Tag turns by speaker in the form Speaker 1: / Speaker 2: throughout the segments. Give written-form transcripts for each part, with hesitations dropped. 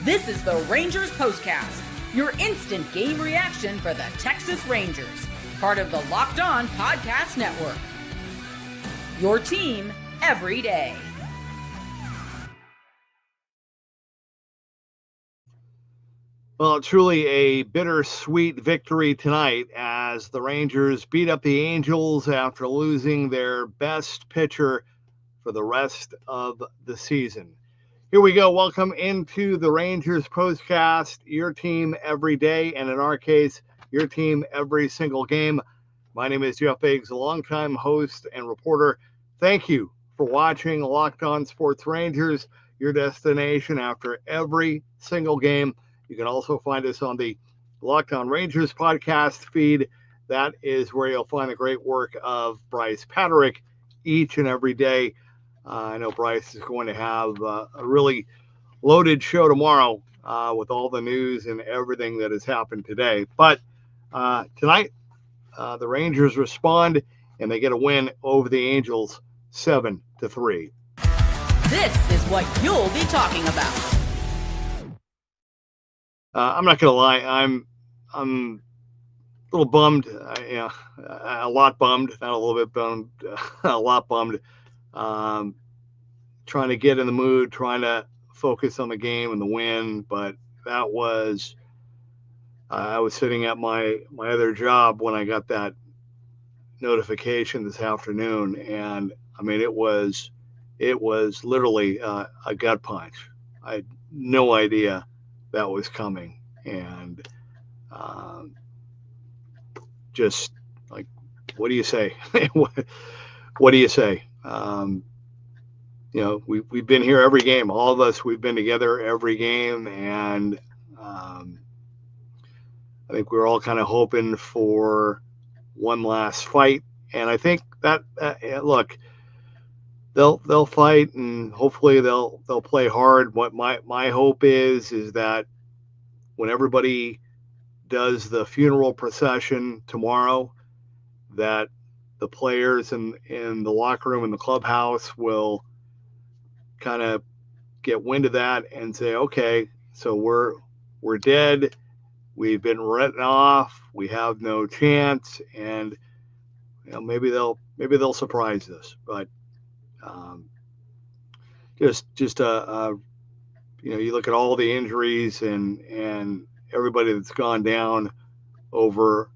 Speaker 1: This is the Rangers POSTCAST, your instant game reaction for the Texas Rangers, part of the Locked On Podcast Network. Your team every day.
Speaker 2: Well, truly a bittersweet victory tonight as the Rangers beat up the Angels after losing their best pitcher for the rest of the season. Here we go. Welcome into the Rangers POSTCAST, your team every day, and in our case, your team every single game. My name is Jeff Biggs, a longtime host and reporter. Thank you for watching Locked On Sports Rangers, your destination after every single game. You can also find us on the Locked On Rangers podcast feed. That is where you'll find the great work of Bryce Patrick each and every day. I know Bryce is going to have a really loaded show tomorrow with all the news and everything that has happened today. But tonight, the Rangers respond and they get a win over the Angels 7-3.
Speaker 1: This is what you'll be talking about.
Speaker 2: I'm not going to lie. I'm a little bummed. A lot bummed. Not a little bit bummed. A lot bummed. Trying to get in the mood, trying to focus on the game and the win. But that was, I was sitting at my other job when I got that notification this afternoon. And I mean, it was literally a gut punch. I had no idea that was coming, and just like, what do you say? What do you say? We've been here every game. All of us, we've been together every game, and I think we're all kind of hoping for one last fight. And I think that look, they'll fight, and hopefully they'll play hard. What my hope is that when everybody does the funeral procession tomorrow, that the players in the locker room and the clubhouse will kind of get wind of that and say, okay, so we're dead. We've been written off. We have no chance, and maybe they'll surprise us. But you look at all the injuries and everybody that's gone down over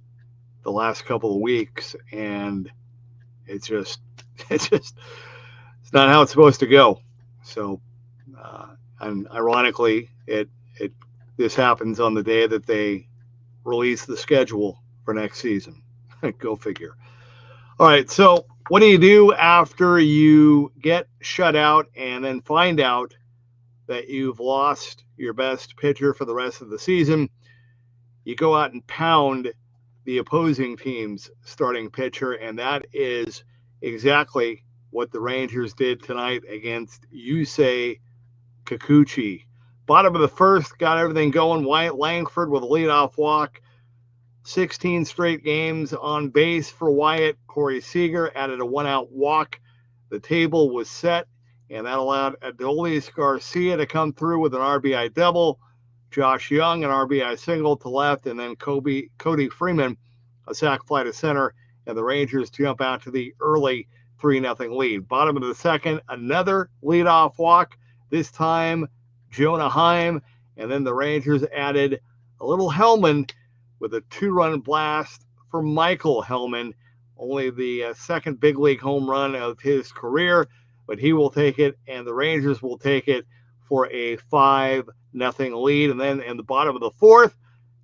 Speaker 2: the last couple of weeks, and it's not how it's supposed to go. So, and ironically, this happens on the day that they release the schedule for next season. Go figure. All right, so what do you do after you get shut out and then find out that you've lost your best pitcher for the rest of the season? You go out and pound the opposing team's starting pitcher, and that is exactly what the Rangers did tonight against Yusei Kikuchi. Bottom of the first, got everything going. Wyatt Langford with a leadoff walk. 16 straight games on base for Wyatt. Corey Seager added a one-out walk. The table was set, and that allowed Adolis Garcia to come through with an RBI double. Josh Young, an RBI single to left, and then Cody Freeman, a sac fly to center, and the Rangers jump out to the early 3-0 lead. Bottom of the second, another leadoff walk, this time Jonah Heim, and then the Rangers added a little Hellman with a 2-run blast for Michael Hellman, only the second big league home run of his career, but he will take it, and the Rangers will take it for a 5-0 lead. And then in the bottom of the fourth,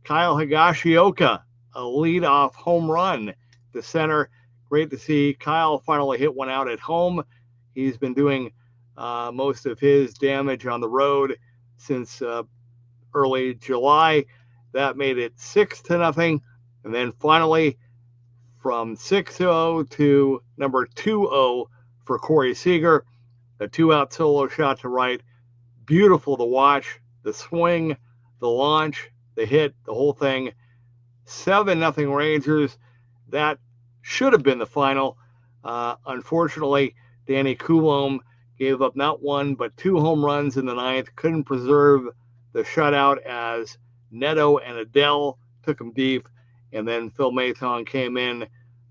Speaker 2: Kyle Higashioka, a leadoff home run to center. Great to see Kyle finally hit one out at home. He's been doing most of his damage on the road since early July. That made it 6-0. And then finally, from 6-0 to number 2-0 for Corey Seager, a 2-out solo shot to right. Beautiful to watch. The swing, the launch, the hit, the whole thing. 7-0 Rangers. That should have been the final. Unfortunately, Danny Coulombe gave up not one but two home runs in the ninth. Couldn't preserve the shutout as Neto and Adele took him deep, and then Phil Maton came in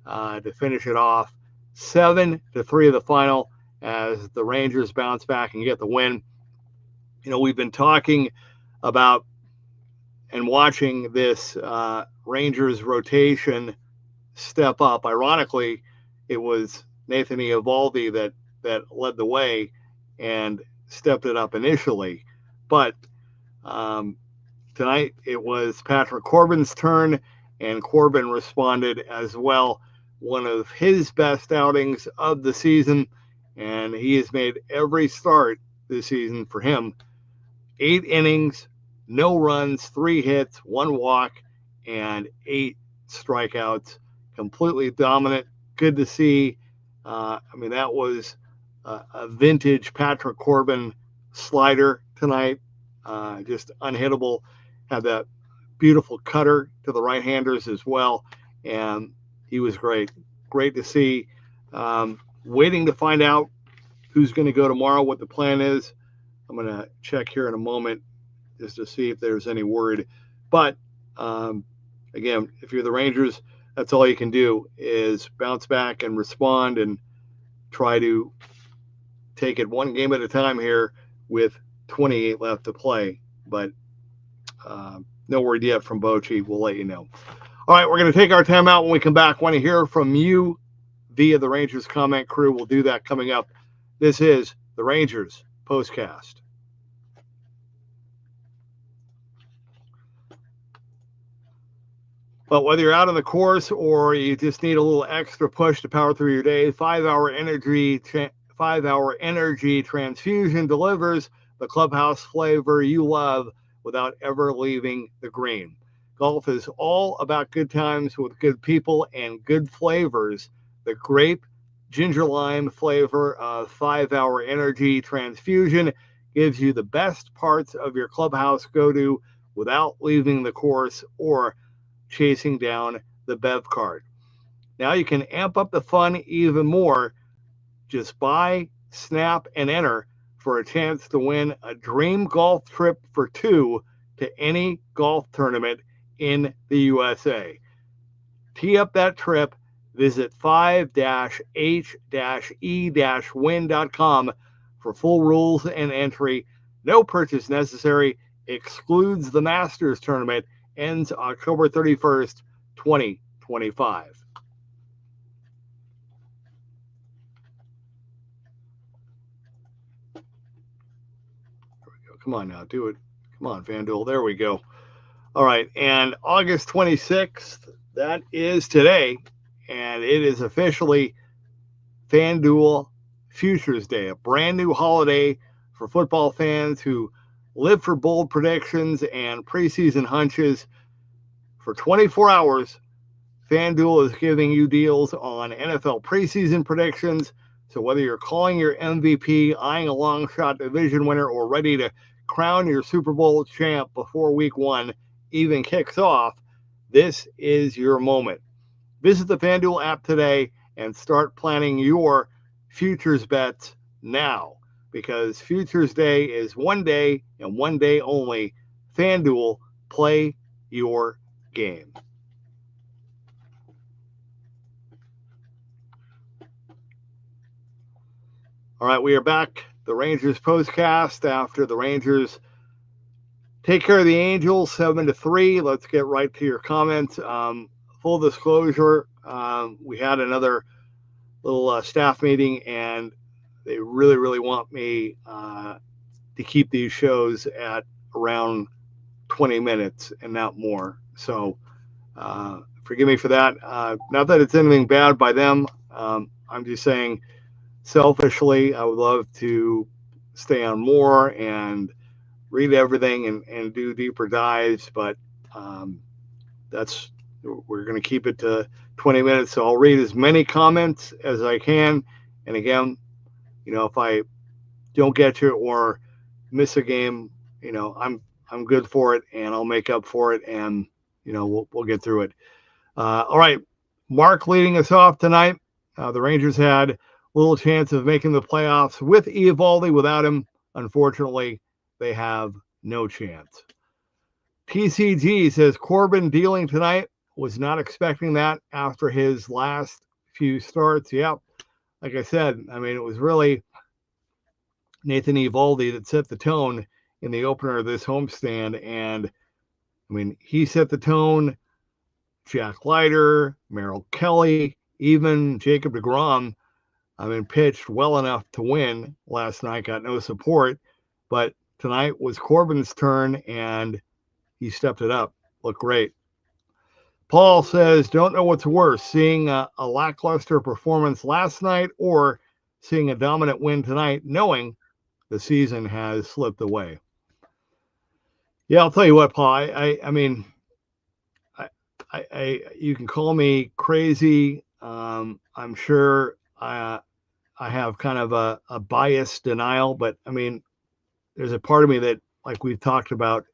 Speaker 2: to finish it off 7-3 of the final as the Rangers bounce back and get the win. You know, we've been talking about and watching this Rangers rotation step up. Ironically, it was Nate Eovaldi that led the way and stepped it up initially. But tonight it was Patrick Corbin's turn, and Corbin responded as well. One of his best outings of the season, and he has made every start this season for him. 8 innings, no runs, 3 hits, 1 walk, and 8 strikeouts. Completely dominant. Good to see. I mean, that was a vintage Patrick Corbin slider tonight. Just unhittable. Had that beautiful cutter to the right-handers as well. And he was great. Great to see. Waiting to find out who's going to go tomorrow, what the plan is. I'm going to check here in a moment just to see if there's any word. But, again, if you're the Rangers, that's all you can do is bounce back and respond and try to take it one game at a time here with 28 left to play. But no word yet from Bochy. We'll let you know. All right, we're going to take our time out. When we come back, want to hear from you via the Rangers comment crew. We'll do that coming up. This is the Rangers Postcast. But whether you're out on the course or you just need a little extra push to power through your day, 5-hour energy transfusion delivers the clubhouse flavor you love without ever leaving the green. Golf is all about good times with good people and good flavors. The grape ginger lime flavor of 5-hour energy transfusion gives you the best parts of your clubhouse go-to without leaving the course or chasing down the Bev card. Now you can amp up the fun even more. Just buy, snap, and enter for a chance to win a dream golf trip for 2 to any golf tournament in the USA. Tee up that trip. Visit 5-h-e-win.com for full rules and entry. No purchase necessary. Excludes the Masters tournament. Ends October 31st, 2025. There we go. Come on now, do it. Come on, FanDuel. There we go. All right, and August 26th, that is today, and it is officially FanDuel Futures Day, a brand new holiday for football fans who live for bold predictions and preseason hunches. For 24 hours, FanDuel is giving you deals on NFL preseason predictions. So whether you're calling your MVP, eyeing a long shot division winner, or ready to crown your Super Bowl champ before week 1 even kicks off, this is your moment. Visit the FanDuel app today and start planning your futures bets now, because Futures Day is one day and one day only. FanDuel, play your game. All right, we are back. The Rangers Postcast after the Rangers take care of the Angels 7-3. Let's get right to your comments. Full disclosure, we had another little staff meeting, and they really, really want me to keep these shows at around 20 minutes and not more. So forgive me for that. Not that it's anything bad by them. I'm just saying, selfishly, I would love to stay on more and read everything and do deeper dives, but we're going to keep it to 20 minutes. So I'll read as many comments as I can. And again, if I don't get you or miss a game, I'm good for it, and I'll make up for it, and we'll get through it. All right, Mark leading us off tonight. The Rangers had little chance of making the playoffs with Eovaldi. Without him, unfortunately, they have No chance. TCG says Corbin dealing tonight. Was not expecting that after his last few starts. Yep. Like I said, I mean, it was really Nate Eovaldi that set the tone in the opener of this homestand. And, I mean, he set the tone. Jack Leiter, Merrill Kelly, even Jacob deGrom, I mean, pitched well enough to win last night, got no support. But tonight was Corbin's turn, and he stepped it up. Looked great. Paul says, don't know what's worse, seeing a lackluster performance last night or seeing a dominant win tonight, knowing the season has slipped away. Yeah, I'll tell you what, Paul, I mean, you can call me crazy. I'm sure I have kind of a biased denial, but I mean, there's a part of me that, like we've talked about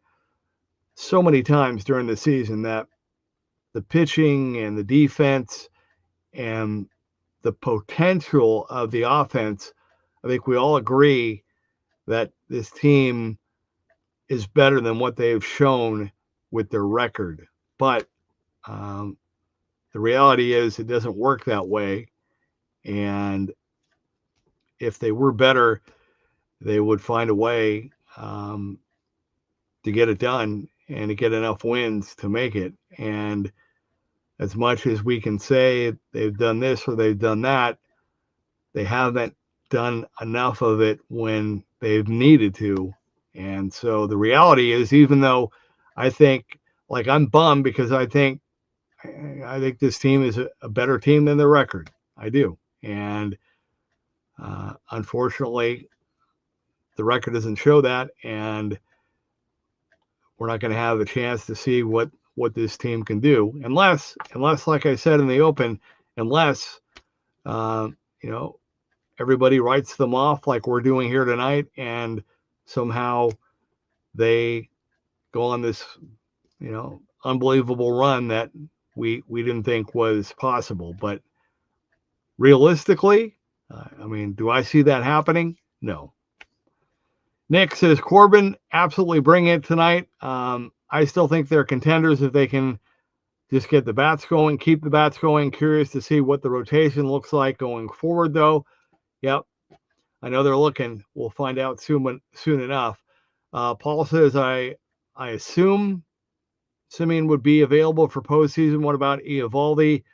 Speaker 2: so many times during the season, that the pitching and the defense and the potential of the offense, I think we all agree that this team is better than what they've shown with their record. But the reality is it doesn't work that way. And if they were better, they would find a way to get it done and to get enough wins to make it. And as much as we can say they've done this or they've done that, they haven't done enough of it when they've needed to. And so the reality is, even though I think, like, I'm bummed because I think this team is a better team than their record. I do. And unfortunately, the record doesn't show that, and we're not going to have a chance to see what this team can do unless, like I said in the open, unless everybody writes them off like we're doing here tonight, and somehow they go on this unbelievable run that we didn't think was possible. But realistically, I mean, do I see that happening? No. Nick says Corbin, absolutely bring it tonight. I still think they're contenders if they can just get the bats going, keep the bats going. Curious to see what the rotation looks like going forward, though. Yep, I know they're looking. We'll find out soon enough. Paul says, I assume Semien would be available for postseason. What about Eovaldi?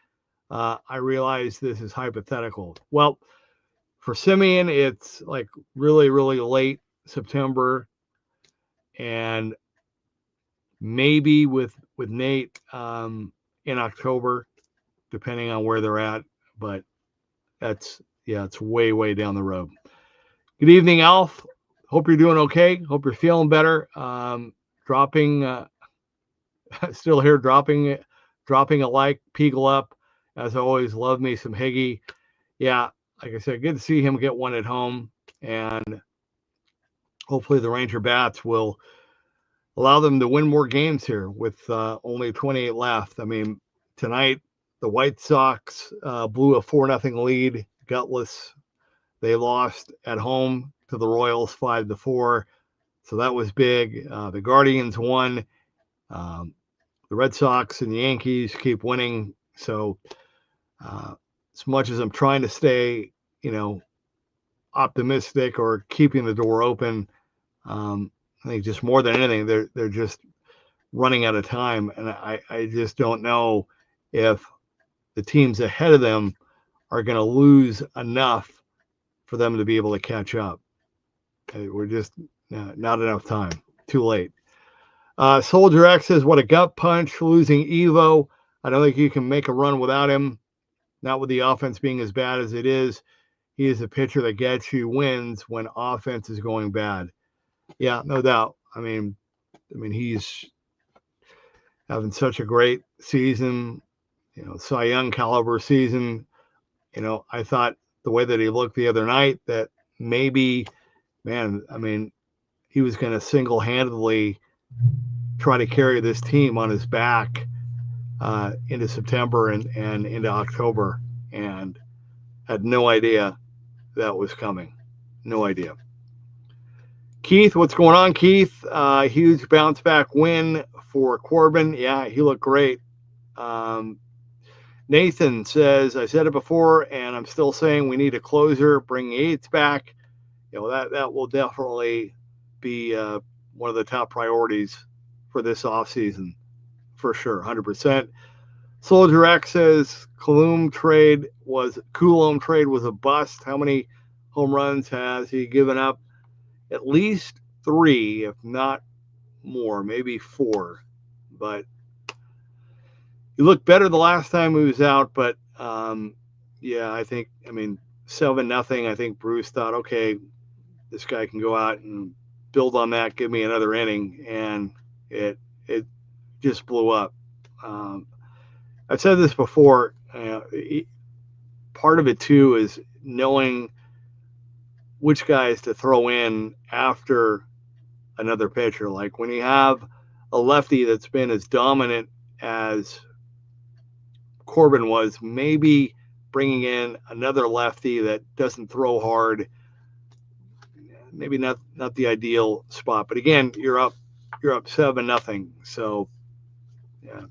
Speaker 2: I realize this is hypothetical. Well, for Semien, it's like really, really late September, and maybe with Nate in October, depending on where they're at. But it's way, way down the road. Good evening, Alf. Hope you're doing okay. Hope you're feeling better. Still here, dropping a like, Peagle up. As always, love me some Higgy. Yeah, like I said, good to see him get one at home. And hopefully the Ranger Bats will allow them to win more games here with only 28 left. I mean, tonight, the White Sox blew a 4-0 lead, gutless. They lost at home to the Royals 5-4. So that was big. The Guardians won. The Red Sox and the Yankees keep winning. So as much as I'm trying to stay, optimistic or keeping the door open, I think just more than anything, they're just running out of time. And I just don't know if the teams ahead of them are going to lose enough for them to be able to catch up. We're just not enough time. Too late. Soldier X says, what a gut punch, losing Evo. I don't think you can make a run without him. Not with the offense being as bad as it is. He is a pitcher that gets you wins when offense is going bad. Yeah, no doubt. I mean, he's having such a great season, Cy Young caliber season. I thought the way that he looked the other night that maybe, he was going to single-handedly try to carry this team on his back into September and into October, and had no idea that was coming. No idea. Keith, what's going on, Keith? Huge bounce back win for Corbin. Yeah, he looked great. Nathan says, I said it before, and I'm still saying we need a closer. Bring Yates back. That will definitely be one of the top priorities for this offseason, for sure, 100%. Soldier X says Coulomb trade was a bust. How many home runs has he given up? At least 3, if not more, maybe 4. But he looked better the last time he was out. But yeah, I mean 7-0. I think Bruce thought, okay, this guy can go out and build on that, give me another inning, and it just blew up. I've said this before. Part of it too is knowing which guys to throw in after another pitcher. Like when you have a lefty that's been as dominant as Corbin was, maybe bringing in another lefty that doesn't throw hard, maybe not the ideal spot. But again, you're up 7-0. So yeah,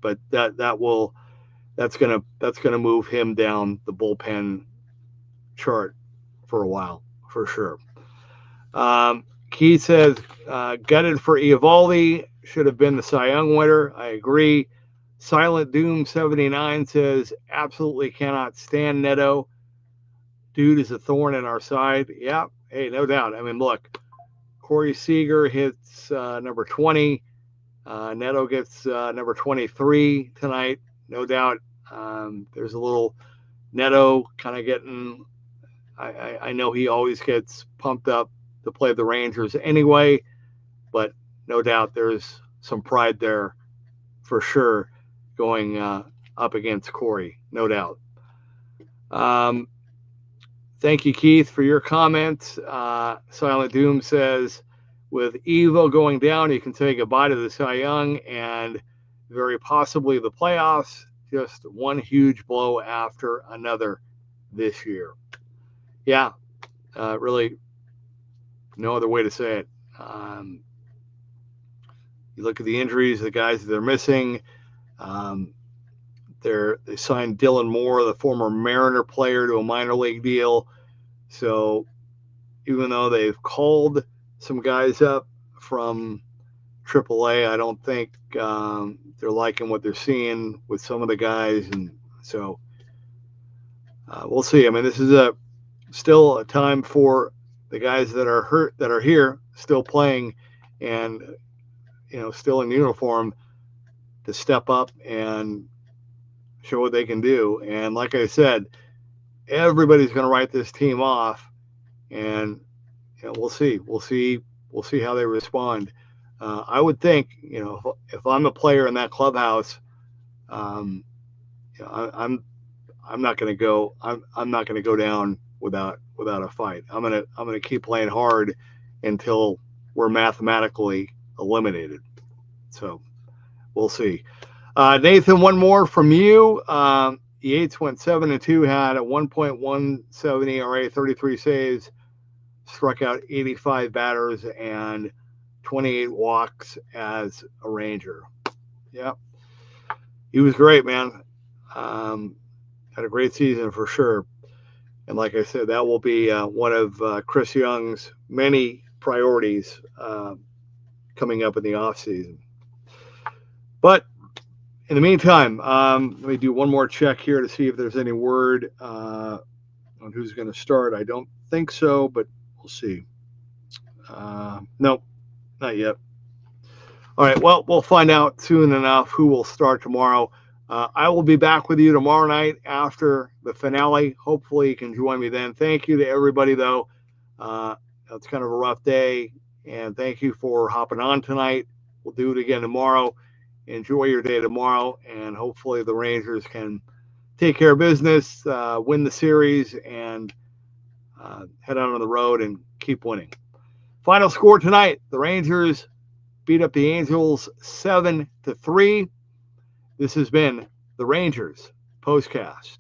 Speaker 2: but that's gonna move him down the bullpen chart for a while, for sure. Keith says, gutted for Eovaldi, should have been the Cy Young winner. I agree. Silent Doom 79 says, absolutely cannot stand Neto. Dude is a thorn in our side. Yeah, hey, no doubt. I mean, look, Corey Seager hits number 20. Neto gets number 23 tonight, no doubt. There's a little Neto kind of getting, I know he always gets pumped up to play the Rangers anyway, but no doubt there's some pride there for sure going up against Corey, no doubt. Thank you, Keith, for your comments. Silent Doom says, with Evo going down, you can say goodbye to the Cy Young and very possibly the playoffs. Just one huge blow after another this year. Yeah, really no other way to say it. You look at the injuries, the guys that they're missing. They signed Dylan Moore, the former Mariner player, to a minor league deal. So even though they've called some guys up from AAA, I don't think they're liking what they're seeing with some of the guys, and so we'll see. I mean, this is still a time for the guys that are hurt, that are here, still playing, and still in uniform, to step up and show what they can do. And like I said, everybody's going to write this team off, and we'll see how they respond. I would think, if I'm a player in that clubhouse, I'm not going to go. I'm not going to go down without a fight. I'm gonna keep playing hard until we're mathematically eliminated. So we'll see. Nathan, one more from you. Yates went 7-2, had a 1.17 ERA, 33 saves, struck out 85 batters, and 28 walks as a Ranger. Yeah, he was great, man. Had a great season for sure. And like I said, that will be one of Chris Young's many priorities coming up in the offseason. But in the meantime, let me do one more check here to see if there's any word on who's going to start. I don't think so, but we'll see. Nope, not yet. All right, well, we'll find out soon enough who will start tomorrow. I will be back with you tomorrow night after the finale. Hopefully you can join me then. Thank you to everybody, though. It's kind of a rough day, and thank you for hopping on tonight. We'll do it again tomorrow. Enjoy your day tomorrow, and hopefully the Rangers can take care of business, win the series, and head out on the road and keep winning. Final score tonight, the Rangers beat up the Angels 7-3. This has been the Rangers Postcast.